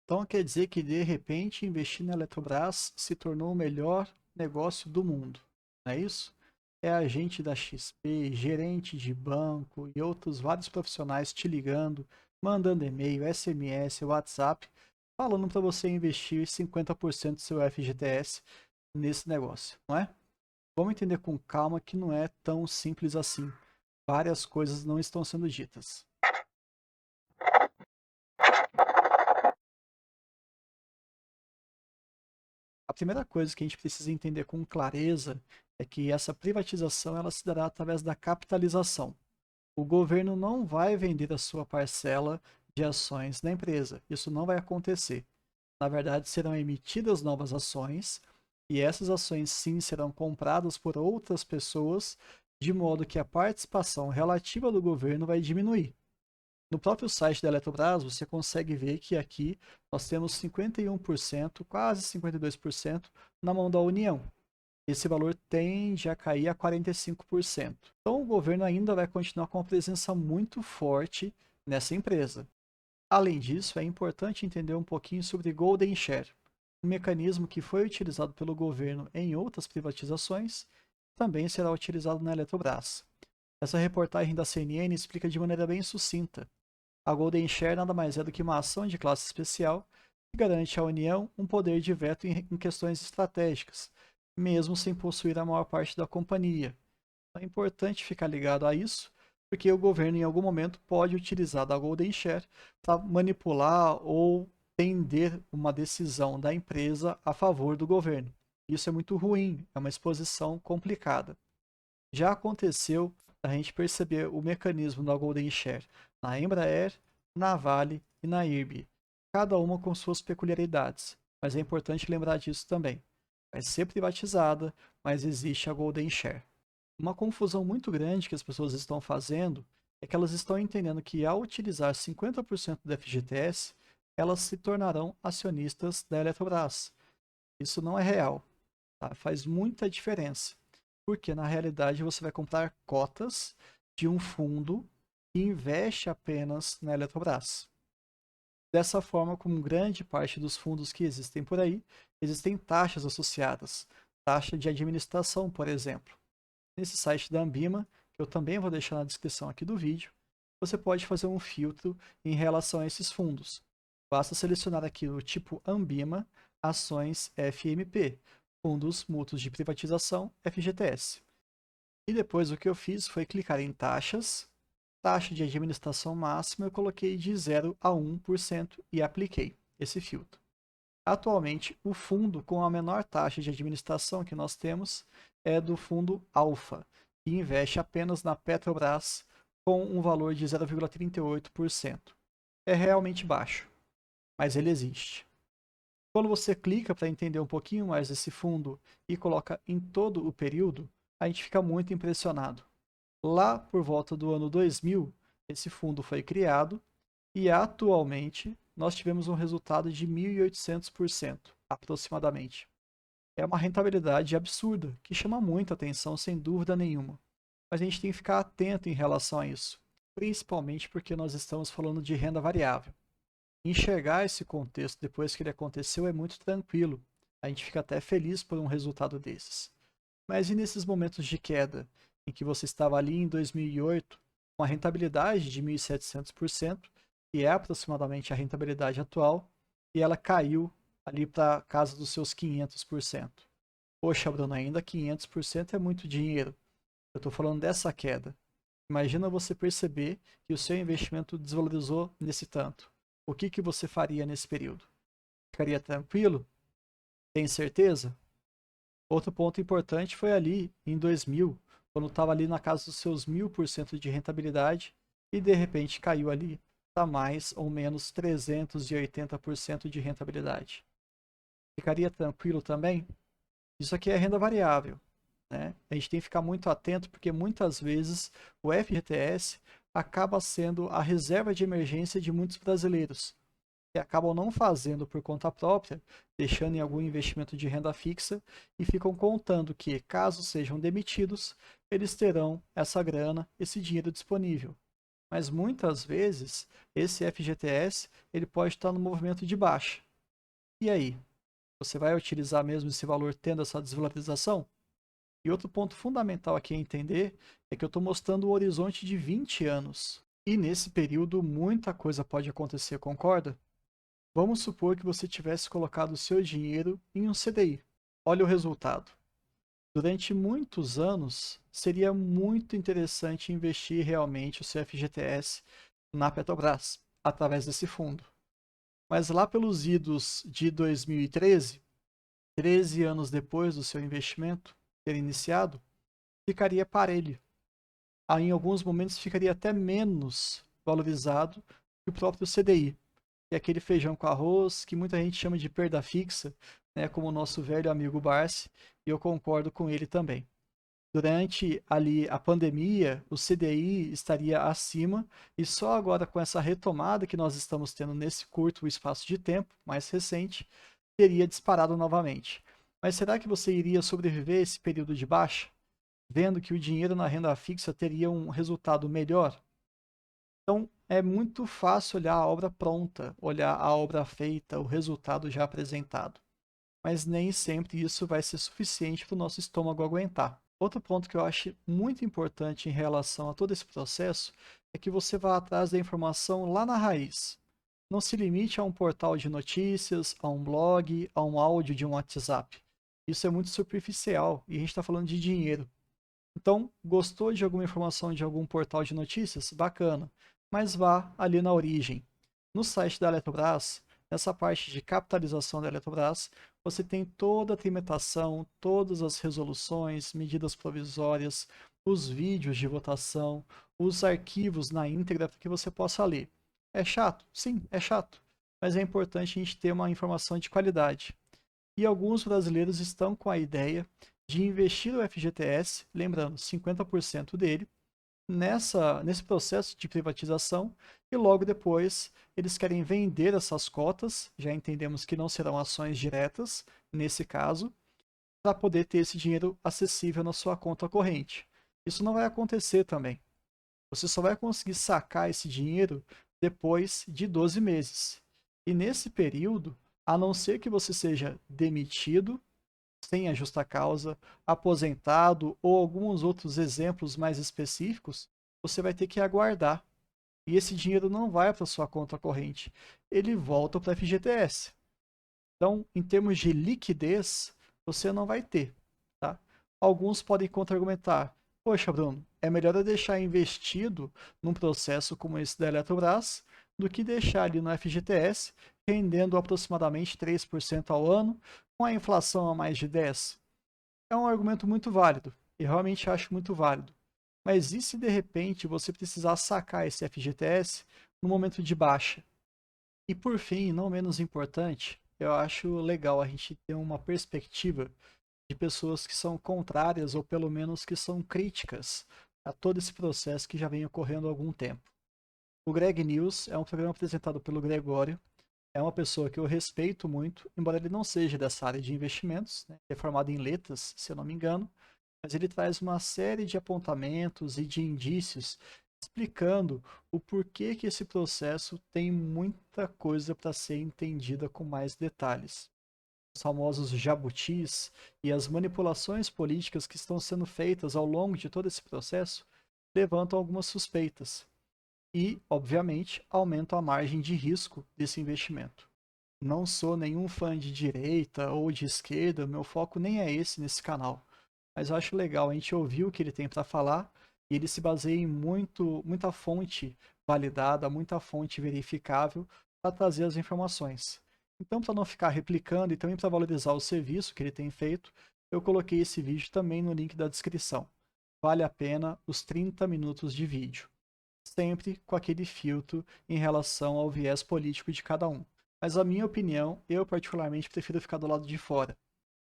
Então quer dizer que de repente investir na Eletrobras se tornou o melhor negócio do mundo, não é isso? É agente da XP, gerente de banco e outros vários profissionais te ligando, mandando e-mail, SMS, WhatsApp, falando para você investir 50% do seu FGTS nesse negócio, não é? Vamos entender com calma que não é tão simples assim. Várias coisas não estão sendo ditas. A primeira coisa que a gente precisa entender com clareza é que essa privatização ela se dará através da capitalização. O governo não vai vender a sua parcela de ações na empresa. Isso não vai acontecer. Na verdade, serão emitidas novas ações e essas ações sim serão compradas por outras pessoas, de modo que a participação relativa do governo vai diminuir. No próprio site da Eletrobras, você consegue ver que aqui nós temos 51%, quase 52% na mão da União. Esse valor tende a cair a 45%. Então, o governo ainda vai continuar com uma presença muito forte nessa empresa. Além disso, é importante entender um pouquinho sobre Golden Share, um mecanismo que foi utilizado pelo governo em outras privatizações, também será utilizado na Eletrobras. Essa reportagem da CNN explica de maneira bem sucinta. A Golden Share nada mais é do que uma ação de classe especial que garante à União um poder de veto em questões estratégicas, mesmo sem possuir a maior parte da companhia. É importante ficar ligado a isso, porque o governo em algum momento pode utilizar da Golden Share para manipular ou tender uma decisão da empresa a favor do governo. Isso é muito ruim, é uma exposição complicada. Já aconteceu a gente perceber o mecanismo da Golden Share na Embraer, na Vale e na IRB, cada uma com suas peculiaridades, mas é importante lembrar disso também. Vai ser privatizada, mas existe a Golden Share. Uma confusão muito grande que as pessoas estão fazendo é que elas estão entendendo que ao utilizar 50% do FGTS, elas se tornarão acionistas da Eletrobras. Isso não é real, tá? Faz muita diferença, porque na realidade você vai comprar cotas de um fundo que investe apenas na Eletrobras. Dessa forma, como grande parte dos fundos que existem por aí, existem taxas associadas, taxa de administração, por exemplo. Nesse site da Ambima, que eu também vou deixar na descrição aqui do vídeo, você pode fazer um filtro em relação a esses fundos. Basta selecionar aqui o tipo Ambima Ações FMP, Fundos Mútuos de Privatização FGTS. E depois o que eu fiz foi clicar em taxas, taxa de administração máxima, eu coloquei de 0 a 1% e apliquei esse filtro. Atualmente, o fundo com a menor taxa de administração que nós temos é do fundo Alfa, que investe apenas na Petrobras com um valor de 0,38%. É realmente baixo, mas ele existe. Quando você clica para entender um pouquinho mais desse fundo e coloca em todo o período, a gente fica muito impressionado. Lá por volta do ano 2000, esse fundo foi criado e atualmente nós tivemos um resultado de 1.800%, aproximadamente. É uma rentabilidade absurda, que chama muita atenção, sem dúvida nenhuma. Mas a gente tem que ficar atento em relação a isso, principalmente porque nós estamos falando de renda variável. Enxergar esse contexto depois que ele aconteceu é muito tranquilo. A gente fica até feliz por um resultado desses. Mas e nesses momentos de queda, em que você estava ali em 2008, com a rentabilidade de 1.700%, que é aproximadamente a rentabilidade atual, e ela caiu ali para casa dos seus 500%. Poxa, Bruno, ainda 500% é muito dinheiro. Eu estou falando dessa queda. Imagina você perceber que o seu investimento desvalorizou nesse tanto. O que você faria nesse período? Ficaria tranquilo? Tem certeza? Outro ponto importante foi ali em 2000, quando estava ali na casa dos seus 1000% de rentabilidade e de repente caiu ali para mais ou menos 380% de rentabilidade. Ficaria tranquilo também? Isso aqui é renda variável, né? A gente tem que ficar muito atento porque muitas vezes o FGTS acaba sendo a reserva de emergência de muitos brasileiros que acabam não fazendo por conta própria, deixando em algum investimento de renda fixa e ficam contando que, caso sejam demitidos, eles terão essa grana, esse dinheiro disponível. Mas muitas vezes esse FGTS ele pode estar no movimento de baixa. E aí? Você vai utilizar mesmo esse valor tendo essa desvalorização? E outro ponto fundamental aqui a entender é que eu estou mostrando o horizonte de 20 anos. E nesse período muita coisa pode acontecer, concorda? Vamos supor que você tivesse colocado o seu dinheiro em um CDI. Olha o resultado. Durante muitos anos, seria muito interessante investir realmente o seu FGTS na Petrobras, através desse fundo. Mas lá pelos idos de 2013, 13 anos depois do seu investimento ter iniciado, ficaria parelho. Aí, em alguns momentos ficaria até menos valorizado que o próprio CDI, que é aquele feijão com arroz que muita gente chama de perda fixa, né, como o nosso velho amigo Barsi, e eu concordo com ele também. Durante ali a pandemia, o CDI estaria acima e só agora com essa retomada que nós estamos tendo nesse curto espaço de tempo, mais recente, teria disparado novamente. Mas será que você iria sobreviver a esse período de baixa, vendo que o dinheiro na renda fixa teria um resultado melhor? Então, é muito fácil olhar a obra pronta, olhar a obra feita, o resultado já apresentado. Mas nem sempre isso vai ser suficiente para o nosso estômago aguentar. Outro ponto que eu acho muito importante em relação a todo esse processo é que você vá atrás da informação lá na raiz. Não se limite a um portal de notícias, a um blog, a um áudio de um WhatsApp. Isso é muito superficial e a gente está falando de dinheiro. Então, gostou de alguma informação de algum portal de notícias? Bacana. Mas vá ali na origem. No site da Eletrobras, nessa parte de capitalização da Eletrobras, você tem toda a trimitação, todas as resoluções, medidas provisórias, os vídeos de votação, os arquivos na íntegra para que você possa ler. É chato? Sim, é chato. Mas é importante a gente ter uma informação de qualidade. E alguns brasileiros estão com a ideia de investir no FGTS, lembrando, 50% dele, nesse processo de privatização, e logo depois eles querem vender essas cotas, já entendemos que não serão ações diretas, nesse caso, para poder ter esse dinheiro acessível na sua conta corrente. Isso não vai acontecer também. Você só vai conseguir sacar esse dinheiro depois de 12 meses. E nesse período, a não ser que você seja demitido sem a justa causa, aposentado ou alguns outros exemplos mais específicos, você vai ter que aguardar. E esse dinheiro não vai para sua conta corrente, ele volta para a FGTS. Então, em termos de liquidez, você não vai ter. Tá? Alguns podem contra-argumentar: poxa, Bruno, é melhor eu deixar investido num processo como esse da Eletrobras do que deixar ali no FGTS, rendendo aproximadamente 3% ao ano, com a inflação a mais de 10%. É um argumento muito válido, e realmente acho muito válido. Mas e se de repente você precisar sacar esse FGTS no momento de baixa? E por fim, não menos importante, eu acho legal a gente ter uma perspectiva de pessoas que são contrárias ou pelo menos que são críticas a todo esse processo que já vem ocorrendo há algum tempo. O Greg News é um programa apresentado pelo Gregório, é uma pessoa que eu respeito muito, embora ele não seja dessa área de investimentos, né? Ele é formado em letras, se eu não me engano, mas ele traz uma série de apontamentos e de indícios explicando o porquê que esse processo tem muita coisa para ser entendida com mais detalhes. Os famosos jabutis e as manipulações políticas que estão sendo feitas ao longo de todo esse processo levantam algumas suspeitas e, obviamente, aumentam a margem de risco desse investimento. Não sou nenhum fã de direita ou de esquerda, meu foco nem é esse nesse canal. Mas eu acho legal a gente ouvir o que ele tem para falar e ele se baseia em muita fonte validada, muita fonte verificável para trazer as informações. Então, para não ficar replicando e também para valorizar o serviço que ele tem feito, eu coloquei esse vídeo também no link da descrição. Vale a pena os 30 minutos de vídeo, sempre com aquele filtro em relação ao viés político de cada um. Mas a minha opinião, eu particularmente prefiro ficar do lado de fora.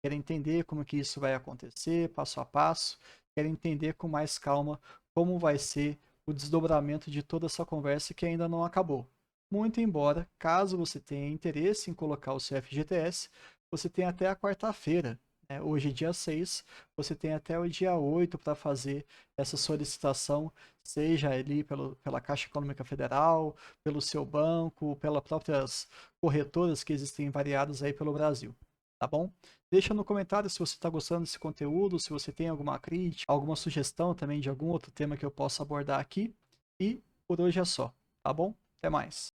Quero entender como que isso vai acontecer, passo a passo. Quero entender com mais calma como vai ser o desdobramento de toda essa conversa que ainda não acabou. Muito embora, caso você tenha interesse em colocar o seu FGTS, você tem até a quarta-feira, Hoje é dia 6, você tem até o dia 8 para fazer essa solicitação, seja ali pela Caixa Econômica Federal, pelo seu banco, pelas próprias corretoras que existem variadas aí pelo Brasil, tá bom? Deixa no comentário se você está gostando desse conteúdo, se você tem alguma crítica, alguma sugestão também de algum outro tema que eu possa abordar aqui. E por hoje é só, tá bom? Até mais.